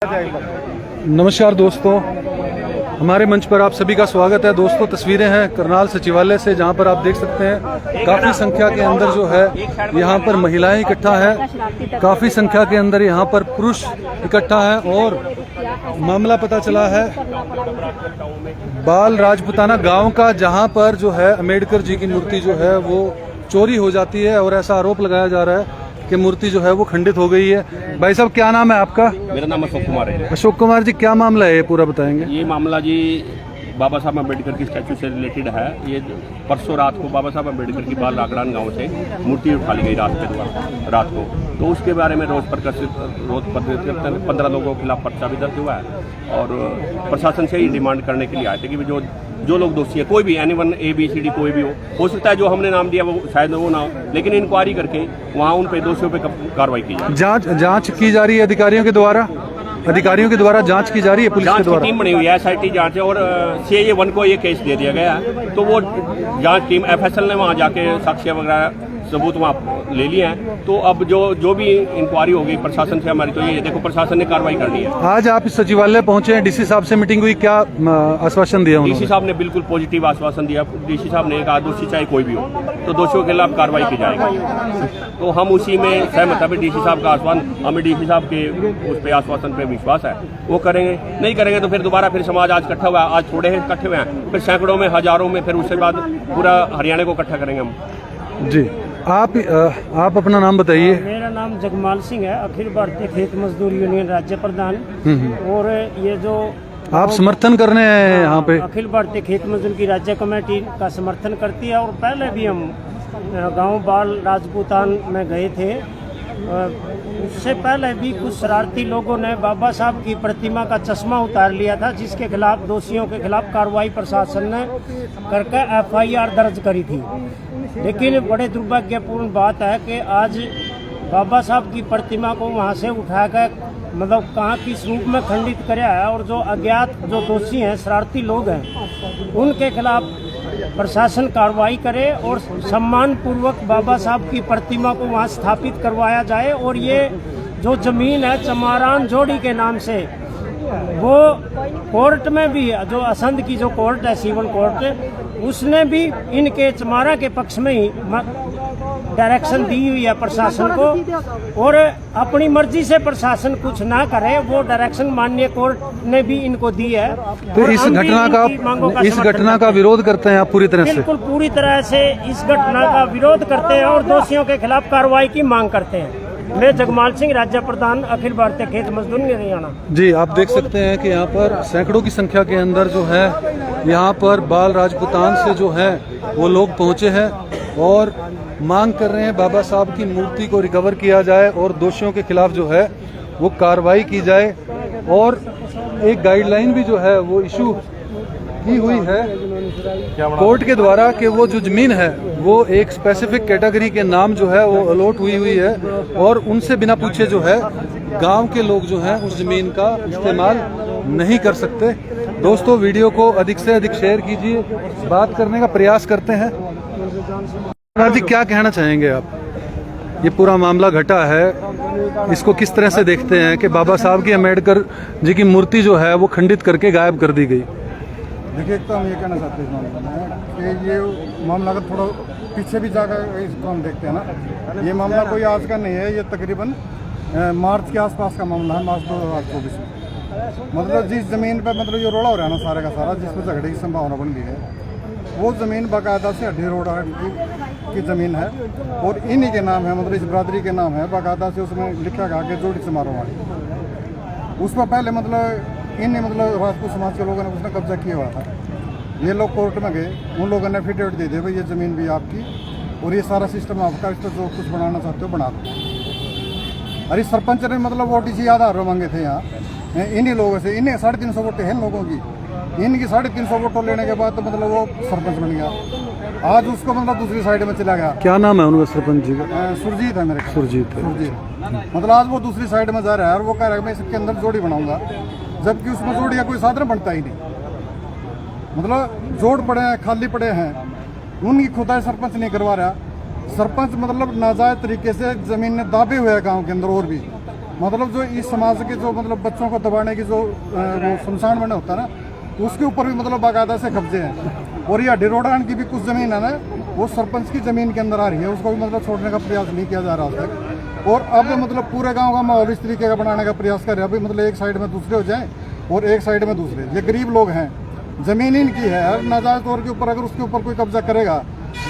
नमस्कार दोस्तों, हमारे मंच पर आप सभी का स्वागत है। दोस्तों, तस्वीरें हैं करनाल सचिवालय से, जहां पर आप देख सकते हैं काफ़ी संख्या के अंदर जो है यहां पर महिलाएं इकट्ठा है, काफ़ी संख्या के अंदर यहां पर पुरुष इकट्ठा है। और मामला पता चला है बाल राजपुताना गांव का, जहां पर जो है अम्बेडकर जी की मूर्ति जो है वो चोरी हो जाती है और ऐसा आरोप लगाया जा रहा है कि मूर्ति जो है वो खंडित हो गई है। भाई साहब, क्या नाम है आपका? मेरा नाम अशोक कुमार है। अशोक कुमार जी, क्या मामला है ये पूरा बताएंगे? ये मामला जी बाबा साहब अम्बेडकर की स्टैचू से रिलेटेड है। ये परसों रात को बाबा साहब अम्बेडकर की बाल रागड़ान गांव से मूर्ति उठा ली गई रात को। तो उसके बारे में रोज 15 लोगों के खिलाफ पर्चा भी दर्ज हुआ है और प्रशासन से ही डिमांड करने के लिए आए थे कि जो लोग दोषी है, कोई भी एनीवन ABCD कोई भी हो सकता है जो हमने नाम दिया वो शायद वो ना हो, लेकिन इंक्वायरी करके वहाँ उन पे दोषियों पे कार्रवाई की जाए। जांच की जा रही है अधिकारियों के द्वारा जांच की जा रही है। पुलिस के द्वारा टीम बनी हुई है, SIT जांच है और CIA 1 को ये केस दे दिया गया है। तो वो जांच टीम FSL ने वहाँ जाके साक्ष्य वगैरह सबूत वहाँ ले लिए हैं। तो अब जो भी इंक्वायरी होगी प्रशासन से हमारी, तो ये देखो प्रशासन ने कार्रवाई करनी है। आज आप इस सचिवालय पहुंचे हैं, DC साहब से मीटिंग हुई, क्या आश्वासन दिया उन्होंने? DC साहब ने बिल्कुल पॉजिटिव आश्वासन दिया। DC साहब ने कहा दोषी चाहे कोई भी हो तो दोषियों के खिलाफ कार्रवाई की जाएगी। तो हम उसी में सहमत है। DC साहब का आश्वासन, हमें DC साहब के उस पे आश्वासन पे विश्वास है, वो करेंगे। नहीं करेंगे तो फिर दोबारा फिर समाज आज इकट्ठा हुआ, आज थोड़े हैं इकट्ठे हुए हैं, फिर सैकड़ों में हजारों में, फिर उसके बाद पूरा हरियाणा को इकट्ठा करेंगे हम। जी, आप अपना नाम बताइए। मेरा नाम जगमाल सिंह है, अखिल भारतीय खेत मजदूर यूनियन राज्य प्रधान। और ये जो आप समर्थन करने आए हैं यहाँ पे? अखिल भारतीय खेत मजदूर की राज्य कमेटी का समर्थन करती है। और पहले भी हम गांव बाल राजपूतान में गए थे। उससे पहले भी कुछ शरारती लोगों ने बाबा साहब की प्रतिमा का चश्मा उतार लिया था, जिसके खिलाफ दोषियों के खिलाफ कार्रवाई प्रशासन ने करके FIR दर्ज करी थी। लेकिन बड़े दुर्भाग्यपूर्ण बात है कि आज बाबा साहब की प्रतिमा को वहां से उठाकर मतलब कहाँ किस रूप में खंडित कराया है। और जो अज्ञात जो दोषी हैं, शरारती लोग हैं, उनके खिलाफ प्रशासन कार्रवाई करे और सम्मान पूर्वक बाबा साहब की प्रतिमा को वहां स्थापित करवाया जाए। और ये जो जमीन है चमारान जोड़ी के नाम से, वो कोर्ट में भी जो असंध की जो कोर्ट है, सिविल कोर्ट, उसने भी इनके चमारा के पक्ष में ही डायरेक्शन दी हुई है प्रशासन को। और अपनी मर्जी से प्रशासन कुछ ना करे, वो डायरेक्शन माननीय कोर्ट ने भी इनको दी है। तो इस घटना का विरोध करते हैं आप पूरी तरह से? बिल्कुल पूरी तरह से इस घटना का विरोध करते हैं और दोषियों के खिलाफ कार्रवाई की मांग करते हैं। मैं जगमाल सिंह, राज्य प्रधान, अखिल भारतीय खेत मजदूर हरियाणा। जी, आप देख सकते हैं कि यहाँ पर सैकड़ों की संख्या के अंदर जो है यहाँ पर बाल राजपुतान से जो है वो लोग पहुँचे हैं और मांग कर रहे हैं बाबा साहब की मूर्ति को रिकवर किया जाए और दोषियों के खिलाफ जो है वो कार्रवाई की जाए। और एक गाइडलाइन भी जो है वो इशू की हुई है कोर्ट के द्वारा कि वो जो जमीन है वो एक स्पेसिफिक कैटेगरी के नाम जो है वो अलॉट हुई है और उनसे बिना पूछे जो है गांव के लोग जो हैं उस जमीन का इस्तेमाल नहीं कर सकते। दोस्तों, वीडियो को अधिक से अधिक शेयर कीजिए, बात करने का प्रयास करते हैं। जी, क्या कहना चाहेंगे आप? ये पूरा मामला घटा है, इसको किस तरह से देखते हैं कि बाबा साहब की अम्बेडकर जी की मूर्ति जो है वो खंडित करके गायब कर दी गई? देखिए, एक तो हम ये कहना चाहते हैं इस मामले में कि ये मामला अगर थोड़ा पीछे भी जाकर इसको हम देखते हैं ना, ये मामला कोई आज का नहीं है। ये तकरीबन मार्च के आसपास का मामला है, मार्च 2024 में। मतलब जिस ज़मीन पर मतलब ये रोड़ा हो रहा है ना सारे का सारा, जिसमें झगड़े की संभावना बन गई है, वो ज़मीन बाकायदा से हड्डी रोड की ज़मीन है और इन्हीं के नाम है, मतलब इस बरादरी के नाम है। बाकायदा से उसमें लिखा गया कि जोड़ी समारोह वाली। उस पर पहले मतलब इन्हें मतलब राजपूत समाज के लोगों ने उसने कब्जा किया हुआ था। ये लोग कोर्ट में गए, उन लोगों ने एफिडेविट दे दिया भाई ये ज़मीन भी आपकी और ये सारा सिस्टम आपका, इस पर जो कुछ बनाना चाहते हो बना दो। अरे सरपंच ने मतलब वोट इसी आधार पर मांगे थे यहाँ इन्हीं लोगों से। इन्हें 350 वोटें हैं लोगों की, इनकी 350 वोटों लेने के बाद तो मतलब वो सरपंच बन गया। आज उसको मतलब दूसरी साइड में चला गया। क्या नाम है उनका सरपंच जी का? सुरजीत है मेरे। सुरजीत मतलब आज वो दूसरी साइड में जा रहा है और वो कह रहा है मैं इसके अंदर जोड़ी बनाऊंगा, जबकि उसमें जोड़ी का कोई साधन बनता ही नहीं। मतलब जोड़ पड़े हैं, खाली पड़े हैं, उनकी खुदाई सरपंच नहीं करवा रहा। सरपंच मतलब नाजायज तरीके से जमीन ने दाबे हुए हैं गाँव के अंदर और भी, मतलब जो इस समाज के जो मतलब बच्चों को दबाने की जो वो शमशान बना होता है ना, उसके ऊपर भी मतलब बाकायदा से कब्जे हैं। और ये हड्डी रोडान की भी कुछ जमीन है ना, वो सरपंच की जमीन के अंदर आ रही है, उसको भी मतलब छोड़ने का प्रयास नहीं किया जा रहा आज तक। और अब मतलब पूरे गांव का माहौल इस तरीके का बनाने का प्रयास कर रहे हैं। अभी मतलब एक साइड में दूसरे हो जाएं और एक साइड में दूसरे। ये गरीब लोग हैं, जमीन इनकी है, हर नाजायज तौर के ऊपर अगर उसके ऊपर कोई कब्जा करेगा,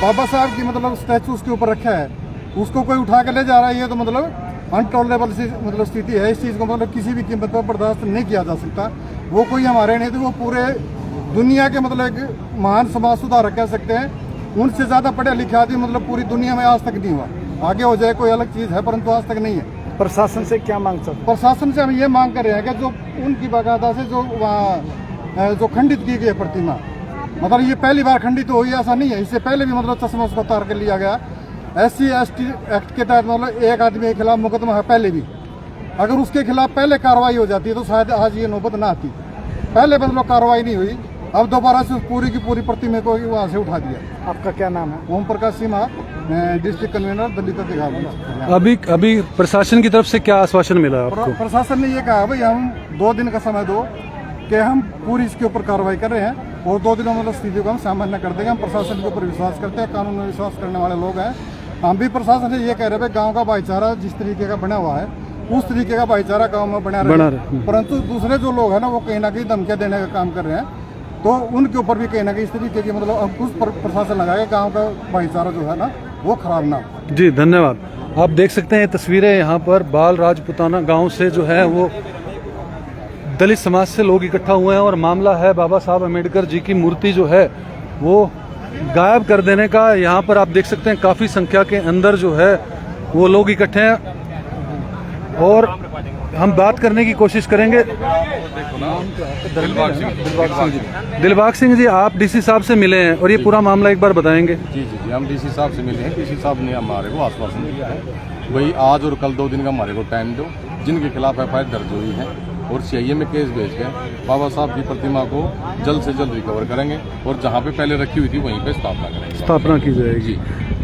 बाबा साहब की मतलब स्टैचू उसके ऊपर रखा है, उसको कोई उठा के ले जा रहा है, ये तो मतलब अनटॉलरेबल मतलब स्थिति है। इस चीज़ को मतलब किसी भी कीमत पर बर्दाश्त नहीं किया जा सकता। वो कोई हमारे नहीं थे, वो पूरे दुनिया के मतलब एक महान समाज सुधारक कह सकते हैं। उनसे ज़्यादा पढ़े लिखे आदमी मतलब पूरी दुनिया में आज तक नहीं हुआ। आगे हो जाए कोई अलग चीज़ है, परंतु आज तक नहीं है। प्रशासन से क्या मांग सकते? प्रशासन से हम ये मांग कर रहे हैं कि जो उनकी बाकायदा से जो वहाँ जो खंडित की गई है प्रतिमा, मतलब ये पहली बार खंडित हुई ऐसा नहीं है, इससे पहले भी मतलब चश्मा उसको उतार कर लिया गया। SC/ST एक्ट के तहत मतलब एक आदमी के खिलाफ मुकदमा है पहले भी, अगर उसके खिलाफ पहले कार्रवाई हो जाती है तो शायद आज ये नौबत ना आती। पहले मतलब कार्रवाई नहीं हुई, अब दोबारा से पूरी की पूरी प्रतिमा को वहाँ से उठा दिया। आपका क्या नाम है? ओम प्रकाश सिम्हा, डिस्ट्रिक्ट कन्वीनर दलित अधिकारी। अभी प्रशासन की तरफ से क्या आश्वासन मिला आपको? प्रशासन ने ये कहा भाई हम 2 दिन का समय दो कि हम पूरी इसके ऊपर कार्रवाई कर रहे हैं और 2 दिनों में मतलब स्थिति को हम सामान्य कर देंगे। हम प्रशासन के ऊपर विश्वास करते हैं, कानून में विश्वास करने वाले लोग हैं। हम भी प्रशासन से ये कह रहे हैं गांव का भाईचारा जिस तरीके का बना हुआ है उस तरीके का भाईचारा गांव में बना रहे। परंतु दूसरे जो लोग हैं ना, वो कहीं ना कहीं धमकियां देने का काम कर रहे हैं, तो उनके ऊपर भी कहीं ना कहीं इस तरीके की मतलब अंकुश प्रशासन लगाएगा, गाँव का भाईचारा जो है ना वो खराब ना। जी धन्यवाद। आप देख सकते हैं तस्वीरें यहाँ पर बाल राजपुताना गांव से जो है वो दलित समाज से लोग इकट्ठा हुए हैं और मामला है बाबा साहब अम्बेडकर जी की मूर्ति जो है वो गायब कर देने का। यहाँ पर आप देख सकते हैं काफ़ी संख्या के अंदर जो है वो लोग इकट्ठे हैं और हम बात करने की कोशिश करेंगे। दिलबाग सिंह जी, आप डीसी साहब से मिले हैं और ये पूरा मामला एक बार बताएंगे? जी, हम डीसी साहब से मिले हैं। डीसी साहब ने हमारे को आश्वासन दिया है वही आज और कल 2 दिन का हमारे को टाइम दो, जिनके खिलाफ FIR दर्ज हुई है और CIA में केस भेज के बाबा साहब की प्रतिमा को जल्द से जल्द रिकवर करेंगे और जहाँ पे पहले रखी हुई थी वहीं पे स्थापना की जाएगी।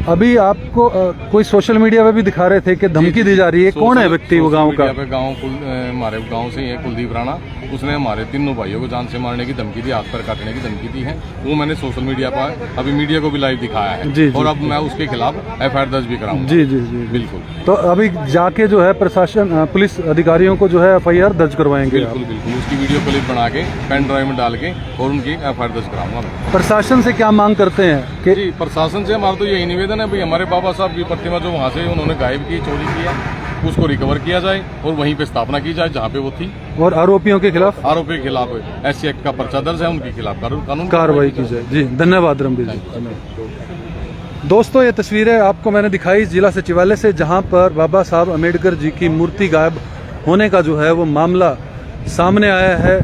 अभी आपको कोई सोशल मीडिया पे भी दिखा रहे थे कि धमकी दी जा रही है, कौन है व्यक्ति वो गांव का? हमारे गांव से ही है कुलदीप राणा, उसने हमारे तीनों भाइयों को जान से मारने की धमकी दी, हाथ पर काटने की धमकी दी है। वो मैंने सोशल मीडिया पर अभी मीडिया को भी लाइव दिखाया है जी, और अब मैं उसके खिलाफ FIR दर्ज भी कराऊंगा। जी बिल्कुल। तो अभी जाके जो है प्रशासन पुलिस अधिकारियों को जो है FIR दर्ज करवाएंगे? बिल्कुल उसकी वीडियो क्लिप बना के पेन ड्राइव में डाल के और उनकी FIR दर्ज कराऊंगा। प्रशासन से क्या मांग करते हैं कि? जी, प्रशासन से हमारा तो यही निवेदन है भाई, हमारे बाबा साहब की प्रतिमा जो वहाँ से उन्होंने गायब की, चोरी की है, उसको रिकवर किया जाए और वहीं पे स्थापना की जाए जहाँ पे वो थी। और आरोपियों के खिलाफ SC एक्ट का पर्चा दर्ज है, उनके खिलाफ कानून कार्रवाई की जाए। जी धन्यवाद रमबीर जी। दोस्तों, ये तस्वीरें आपको मैंने दिखाई जिला सचिवालय से, जहां पर बाबा साहब अम्बेडकर जी की मूर्ति गायब होने का जो है वो मामला सामने आया है।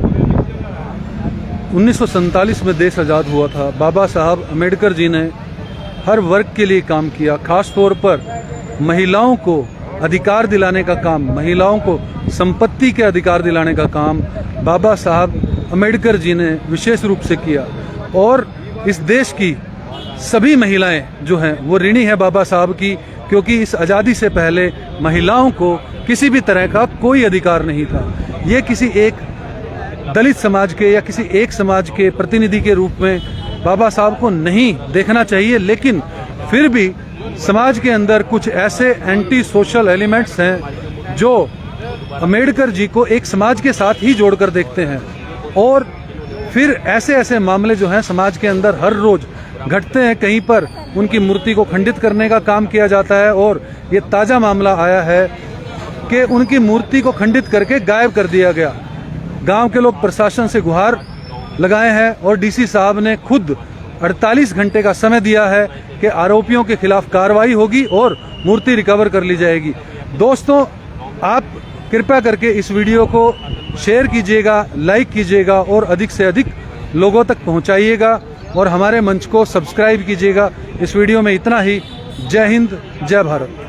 1947 में देश आज़ाद हुआ था। बाबा साहब अम्बेडकर जी ने हर वर्ग के लिए काम किया, खास तौर पर महिलाओं को अधिकार दिलाने का काम, महिलाओं को संपत्ति के अधिकार दिलाने का काम बाबा साहब अम्बेडकर जी ने विशेष रूप से किया। और इस देश की सभी महिलाएं जो हैं वो ऋणी है बाबा साहब की, क्योंकि इस आज़ादी से पहले महिलाओं को किसी भी तरह का कोई अधिकार नहीं था। ये किसी एक दलित समाज के या किसी एक समाज के प्रतिनिधि के रूप में बाबा साहब को नहीं देखना चाहिए, लेकिन फिर भी समाज के अंदर कुछ ऐसे एंटी सोशल एलिमेंट्स हैं जो अम्बेडकर जी को एक समाज के साथ ही जोड़कर देखते हैं। और फिर ऐसे मामले जो हैं समाज के अंदर हर रोज घटते हैं, कहीं पर उनकी मूर्ति को खंडित करने का काम किया जाता है। और ये ताज़ा मामला आया है कि उनकी मूर्ति को खंडित करके गायब कर दिया गया। गांव के लोग प्रशासन से गुहार लगाए हैं और डीसी साहब ने खुद 48 घंटे का समय दिया है कि आरोपियों के खिलाफ कार्रवाई होगी और मूर्ति रिकवर कर ली जाएगी। दोस्तों, आप कृपया करके इस वीडियो को शेयर कीजिएगा, लाइक कीजिएगा और अधिक से अधिक लोगों तक पहुंचाइएगा और हमारे मंच को सब्सक्राइब कीजिएगा। इस वीडियो में इतना ही। जय हिंद, जय भारत।